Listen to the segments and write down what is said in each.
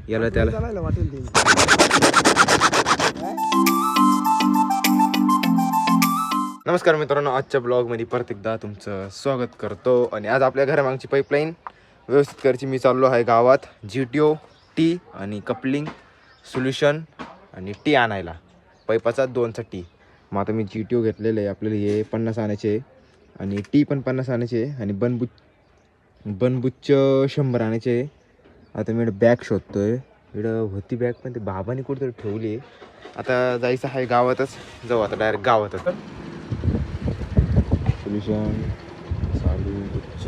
याला त्याला चालायला वाटेल ते. नमस्कार मित्रांनो, आजच्या ब्लॉगमध्ये परत एकदा तुमचं स्वागत करतो. आणि आज आपल्या घरामागची पाईपलाईन व्यवस्थित करायची. मी चाललो आहे गावात GTO टी आणि कपलिंग सोल्युशन आणि टी आणायला, पाईपाचा 2चा टी. मग आता मी GTO घेतलेलं आहे. आपल्याला हे 50 आणायचे आणि टी पण 50 आणायचे आणि बनबुच्च 100 आणायचे. आता मी बॅग शोधतोय. इकडं होती बॅग पण ते बाबांनी कुठेतरी ठेवली आहे. आता जायचं आहे गावातच, जाऊ आता डायरेक्ट गावातच. सोल्युशन चालू गुच्छ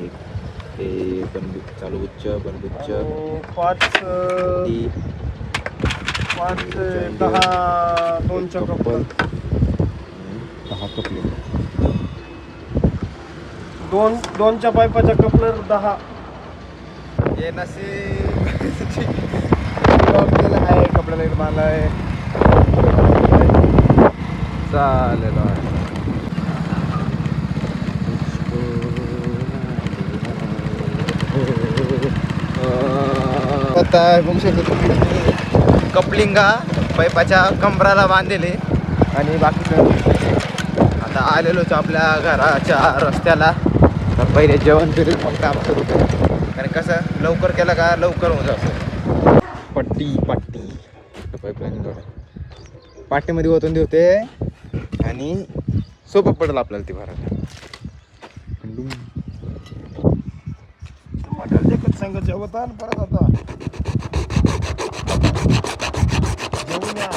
एक ते चालू गुच्छ बनगुच्छ 5 10 2च्या कपल 10 कपले 2च्या पाईपाच्या कपलर 10. हे नशीब आपल्याला आहे, कपड्याला एक माल आहे. चालेल आता बघू शकतो कपलिंगा पाईपाच्या कंबराला बांधलेले आणि बाकीचं आता आलेलोच आपल्या घराच्या रस्त्याला. तर पहिले जेवण करेल मग काम सुरू करू, कारण कसं लवकर केलं का लवकर होऊन जातं. पट्टी पाईपलाईन पाट्यामध्ये ओतून ठेवते आणि सोपं पडेल आपल्याला ती भरायला. एकच संघ जेवता आणि परत आता जेवून या.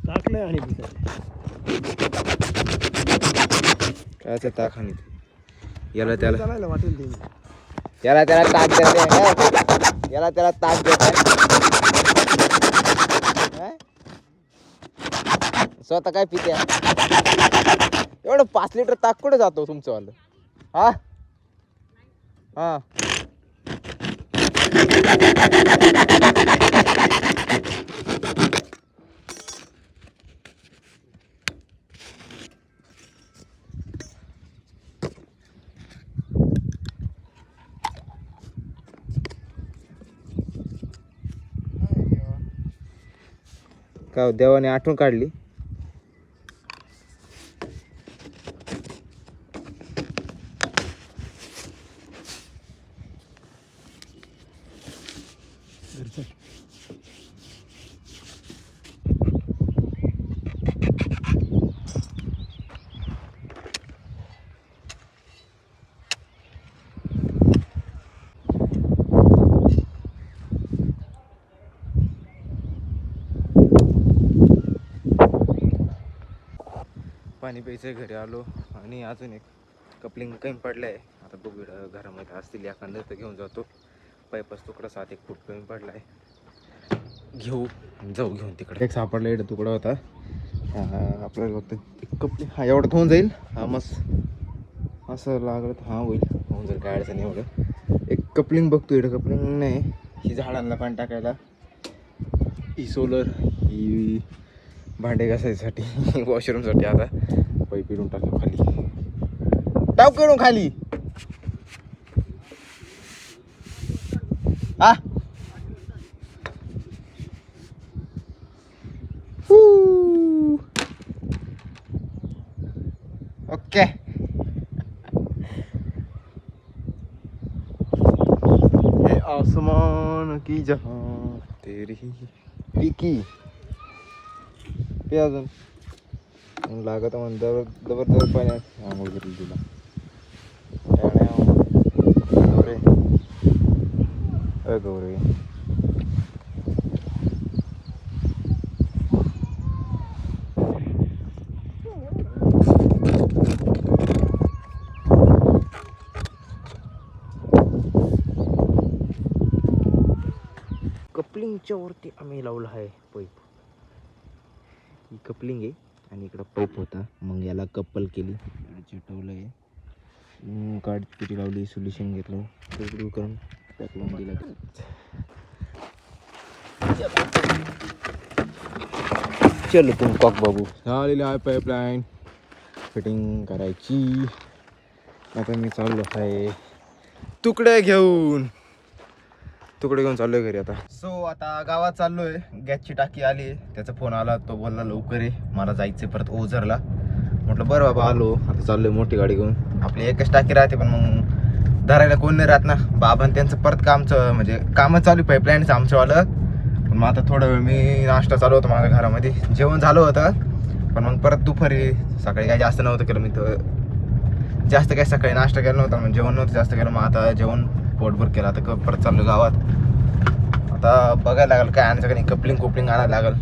टाकलंय आणि कायचं ताक आणि याला त्याला चालायला वाटेल ते. याला त्याला ताक देते, याला त्याला ताक देते. स्वतः काय पिते एवढं 5 लिटर ताक कुठे जातो तुमचं वालं? हा हा का देवाने आठवण काढली. पाणी प्यायचं घरी आलो आणि अजून एक कपलिंग कमी पडलं आहे. आता बघू घरामध्ये असतील एखादं तर घेऊन जातो. पाईपाचा तुकडा 7 एक फूट कमी पडला आहे, जाऊ घेऊन तिकडे. एक सापडला इकडे तुकडा होता आपल्याला फक्त कपलिंग. हा एवढं होऊन जाईल. हा मस्त असं लागलं तर हा होऊन जाईल, काय अडचण एवढं. एक कपलिंग बघतो इकडं. कपलिंग नाही, ही झाडांना पाणी टाकायला, ही सोलर, ही भांडे घासायसाठी, वॉशरूमसाठी. आता पाईप इडून टाकलं खाली, टाक इडून खाली. हा ओके. हे आसमान की जहां तेरी पिकी पे अजून लागत म्हणून जबरदस्त पाणी आंघोळ केली तुला. गौरे कपलिंगच्या वरती आम्ही लावलं आहे पाईप. ही कपलिंग आहे आणि इकडं पाईप होता. मग याला कपल केली, चिटवलं आहे, काढ लावली, सोल्युशन घेतलं, करून पॅक लावून दिला. चल तुम कॉक बाबू. झालेली आहे पाईपलाईन फिटिंग करायची. आता मी चाललो आहे तुकडे घेऊन चाललोय घरी आता. सो आता गावात चाललोय. गॅसची टाकी आली, त्याचा फोन आला, तो बोलला लवकर ये, मला जायचंय परत ओझरला. म्हटलं बरं बाबा आलो. आता चाललोय मोठी गाडी घेऊन. आपली एकच टाकी राहते पण मग धरायला कोण नाही राहत ना. बाबांनी त्यांचं परत कामचं म्हणजे कामं चालू पाईपलाईनचं आमच्यावालं. पण मग आता थोडा वेळ मी नाश्ता चालू होता माझ्या घरामध्ये, जेवण झालं होतं. पण मग परत दुपारी सकाळी काही जास्त नव्हतं केलं मी, तर जास्त काही सकाळी नाश्ता केला नव्हता, म्हणजे जेवण नव्हतं जास्त केलं. मग आता जेवण पोटभर केलं. आता परत चाललो गावात. आता बघायला लागेल काय आणायचं का नाही. कपलिंग आणायला लागेल,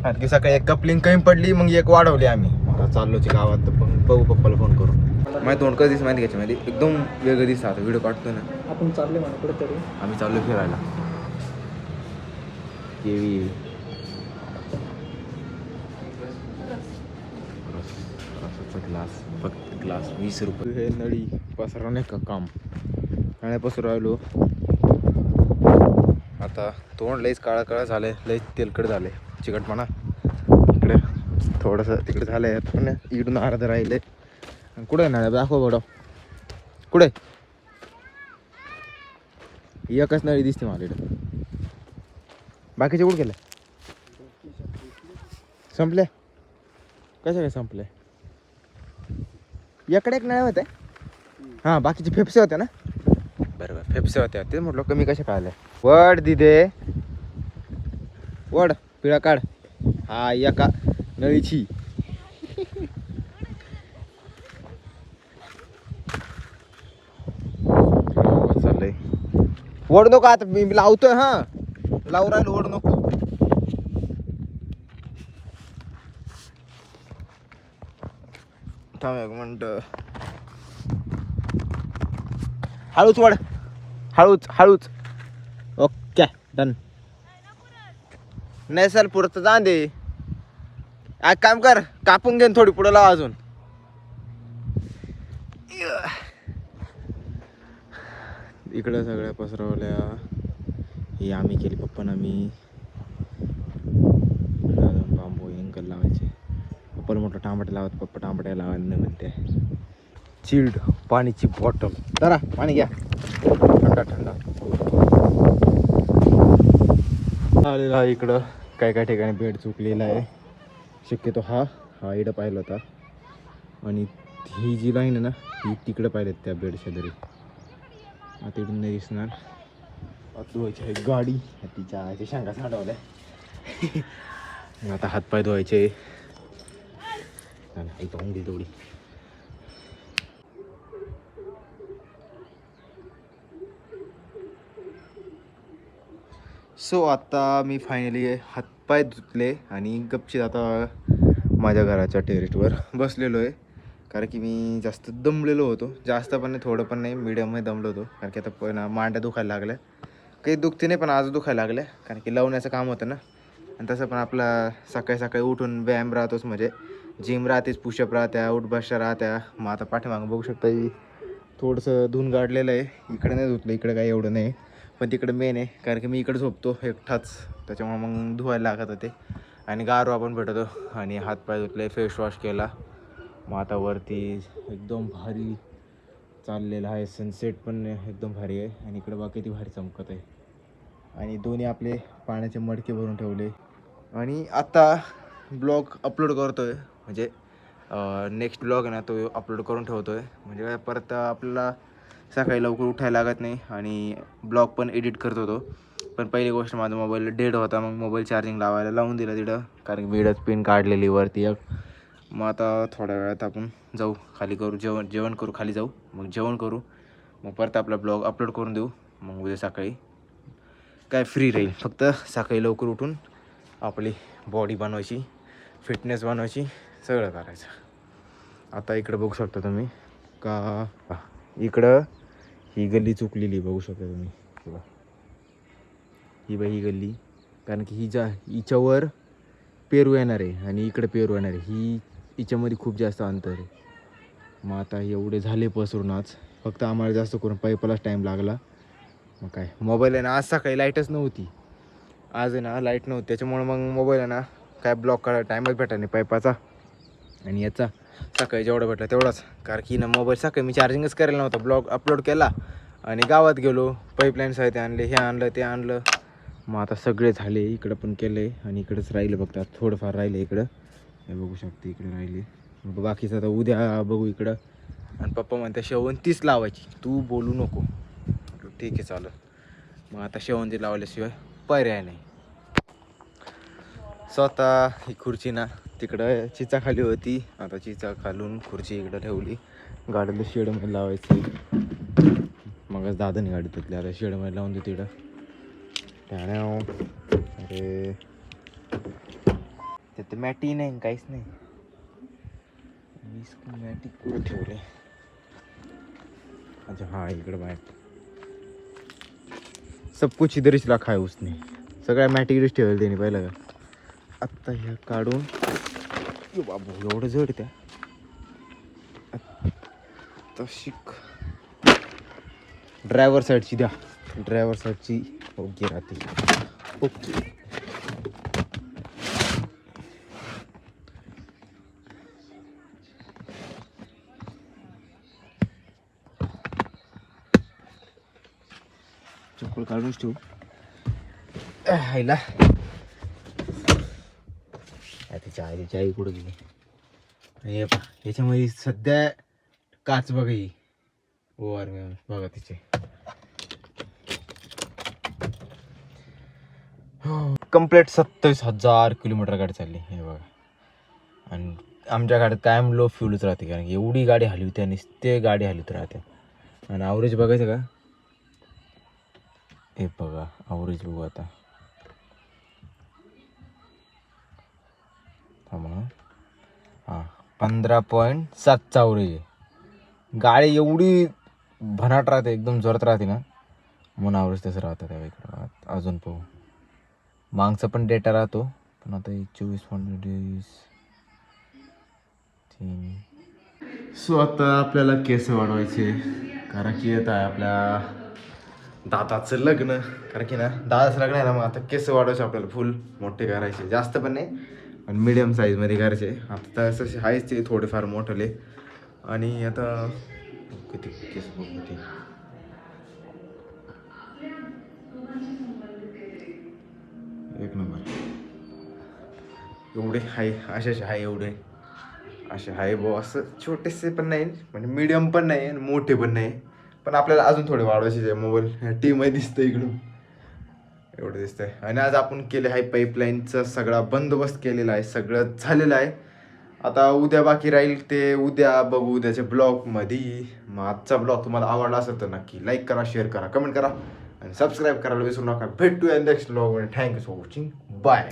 कारण की सकाळी एक कपलिंग कमी पडली, मग एक वाढवली आम्ही. आता चाललोच गावात, तर पण बघू पप्पाला फोन करू. माहिती तोंड कधीच माहिती घ्यायची माहिती एकदम वेगळं दिसतं. आता व्हिडिओ काढतो ना आपण चालले म्हणा कुठेतरी. आम्ही चाललो फिरायला. केवी ग्लास, फक्त ग्लास 20 रुपये. हे नळी पसरा नाही का काम, नळ्या पसरू राहिलो. आता तोंड लईच काळा झालंय, लईच तेलकट झाले, चिकटपणा इकडे थोडंसं तिकडे झालंय. पण इकडून अर्ध राहिले. कुठे नळ्या दाखव बडा, कुठे एकच नळी दिसते मला इकडे. बाकीचे कुठे गेले? संपले? कशा काय संपले? याकडे एक नळ्या होत्या. हां बाकीचे फेफसे होते ना. बरोबर फेफसे होत्या, ते म्हटलं कमी कशा काढल्या. वड दिदे वड पिळा काढ. हा एका नळीची चाललंय. वड नको आता, मी लावतोय. हा लावून राहिलो, वड नको. थांब एक मिनिट. हळूच वड, हळूच. Okay done. नाही सर पुरतं जा दे. एक काम कर, कापून घेऊन थोडी पुढे लावा अजून. इकडं सगळ्या पसरवल्या. ही आम्ही केली, पप्पांना मी. बांबू एंगल लावायचे. पप्पाला म्हटलं टामाटे लावत, पप्पा टामाटे लावायला नाही म्हणते. चिल्ड पाणीची बॉटल जरा पाणी घ्या, थंडा. आलेला आहे इकडं. काय ठिकाणी बेड चुकलेला आहे. शक्यतो हा इकडं पाहिला होता. आणि ही जी लाईन आहे ना, ही तिकडं पाहिलेत त्या बेडच्या दरी. आता इकडून नाही दिसणार. धुवायची आहे गाडी, तिच्या शेंगा साठवल्या. आता हातपाय धुवायचे. इथं होंगी तेवढी. सो आता मी फायनली हातपाय धुतले आणि गपचित आता माझ्या घराच्या टेरेसवर बसलेलो आहे. कारण की मी जास्त दमलेलो होतो, जास्त पण नाही थोडं पण नाही, मीडियममध्ये दमलो होतो. कारण की आता पण मांड्या दुखायला लागल्या, काही दुखते नाही पण आज दुखायला लागल्या. कारण की लावण्याचं काम होतं ना. आणि तसं पण आपला सकाळी उठून व्यायाम राहतोच, म्हणजे जिम राहतेच, पुशअप राहत्या, उठबशा राहत्या. मग आता पाठीमागं बघू शकता थोडंसं धुवून काढलेलं आहे. इकडे नाही धुतलं, इकडे काही एवढं नाही, पण तिकडे मेन आहे. कारण की मी इकडे झोपतो एकटाच, त्याच्यामुळे मग धुवायला लागत होते. आणि गारवा पण भेटतो. आणि हातपाय धुतले, फेस वॉश केला. मग आता वरती एकदम भारी चाललेलं आहे. सनसेट पण एकदम भारी आहे. आणि इकडे बघा किती भारी चमकत आहे. आणि दोन्ही आपले पाण्याचे मडके भरून ठेवले. आणि आता ब्लॉग अपलोड करतो आहे, म्हणजे नेक्स्ट ब्लॉग आहे ना तो अपलोड करून ठेवतो आहे. म्हणजे परत आपल्याला सकाळी लवकर उठायला लागत नाही. आणि ब्लॉग पण एडिट करत होतो. पण पहिली गोष्ट माझा मोबाईल डेड होता, मग मोबाईल चार्जिंग लावायला लावून दिलं तिथं. कारण की विडच पिन काढलेली वरती एक. मग आता थोड्या वेळात आपण जाऊ खाली, करू जेवण करू, खाली जाऊ, मग जेवण करू, मग परत आपला ब्लॉग अपलोड करून देऊ. मग उद्या सकाळी काय फ्री राहील. फक्त सकाळी लवकर उठून आपली बॉडी बनवायची, फिटनेस बनवायची, सगळं करायचं. आता इकडं बघू शकता तुम्ही का, इकडं ही गल्ली चुकलेली बघू शकता तुम्ही किंवा ही गल्ली. कारण की हिच्यावर पेरू येणार आहे आणि इकडे पेरू येणार आहे. हिच्यामध्ये खूप जास्त अंतर आहे. मग आता एवढे झाले पसरून आज. फक्त आम्हाला जास्त करून पाईपालाच टाईम लागला. मग काय मोबाईल आहे ना, आज सकाळी लाईटच नव्हती. आज आहे ना लाईट नव्हती, त्याच्यामुळे मग मोबाईल आहे ना काय ब्लॉक करायला टाईमच भेटा नाही पाईपाचा. आणि याचा सकाळी जेवढा भेटला तेवढाच. कारण की ना मोबाईल सकाळी मी चार्जिंगच करायला नव्हता. ब्लॉग अपलोड केला आणि गावात गेलो, पाईपलाईन्स आहे ते आणले, हे आणलं ते आणलं. मग आता सगळे झाले, इकडं पण केलं आहे आणि इकडंच राहिले बघतात, थोडंफार राहिले इकडं, हे बघू शकते इकडे राहिले. बाकीचं आता उद्या बघू इकडं. आणि पप्पा म्हणते शेवंतीच लावायची, तू बोलू नको. ठीक आहे चालेल. मग आता शेवंती लावल्याशिवाय पर्याय नाही. स्वतः ही खुर्ची ना तिकडं चिचा खाली होती, आता चिचा खालून खुर्ची इकडं ठेवली. गाडीला शेडमध्ये लावायची, मगच दादाने गाडी तुटली, आता शेडमध्ये लावून देऊ तिकडं. अरे तिथे मॅटी नाही काहीच नाही. मॅटी कुठं ठेवले? अच्छा हाँ इकडं बाहेर. सब कुछ इधरच रखा है उसने, सगळ्या मॅटी इकडेच ठेवले त्यांनी पहिलं का. आत्ता ह्या काढून बाबू एवढं जड त्या आता शिक. ड्रायव्हर साईडची द्या, ड्रायव्हर साईडची ओके राहते. ओके चप्पल काढूनच ठेवू. हायला तिच्या आईची आई कुठं गेली? हे पा याच्यामध्ये सध्या काच बघा ही ओआर बघा तिचे. कंप्लीट 27,000 किलोमीटर गाडी चालली हे बघा. आणि आमच्या गाडीत कायम लो फ्यूलच राहते, कारण की एवढी गाडी हलवते आणि ते गाडी हलवत राहते. आणि ॲव्हरेज बघायचं का? हे बघा ॲव्हरेज बघू आता. हां 15.7चा ॲव्हरेज आहे. गाडी एवढी भनाट राहते, एकदम जोरात राहते ना, म्हणून ॲव्हरेज तसं राहतं त्या इकडं. अजून पाहू मागचा पण डेटा राहतो, पण आता 24.3. सो आता आपल्याला केस वाढवायचे, कारण की आता आहे आपल्या दादाचं लग्न. कारण की ना दादाचं लग्न आहे ना, मग आता केस वाढवायचे आपल्याला, फुल मोठे करायचे, जास्त पण नाही आणि मिडियम साईजमध्ये करायचे. आता तसे आहेच ते थोडेफार मोठले. आणि आता किती केस बघू ते एक नंबर एवढे हाय, असे हाय एवढे असे हाय बो. असं छोटेसे पण नाही म्हणजे मीडियम पण नाही आणि मोठे पण नाही, पण आपल्याला अजून थोडे वाढवायचे. मोबाईल टीमध्ये दिसतं इकडून एवढं दिसतंय. आणि आज आपण केले आहे पाईपलाईनचा सगळा बंदोबस्त केलेला आहे, सगळं झालेलं आहे. आता उद्या बाकी राहील ते उद्या बघू उद्याच्या ब्लॉगमध्ये. मग आजचा ब्लॉग तुम्हाला आवडला असेल तर नक्की लाईक करा, शेअर करा, कमेंट करा आणि सबस्क्राईब करायला विसरू नका. भेटूया नेक्स्ट ब्लॉगमध्ये. Thank you for watching. बाय.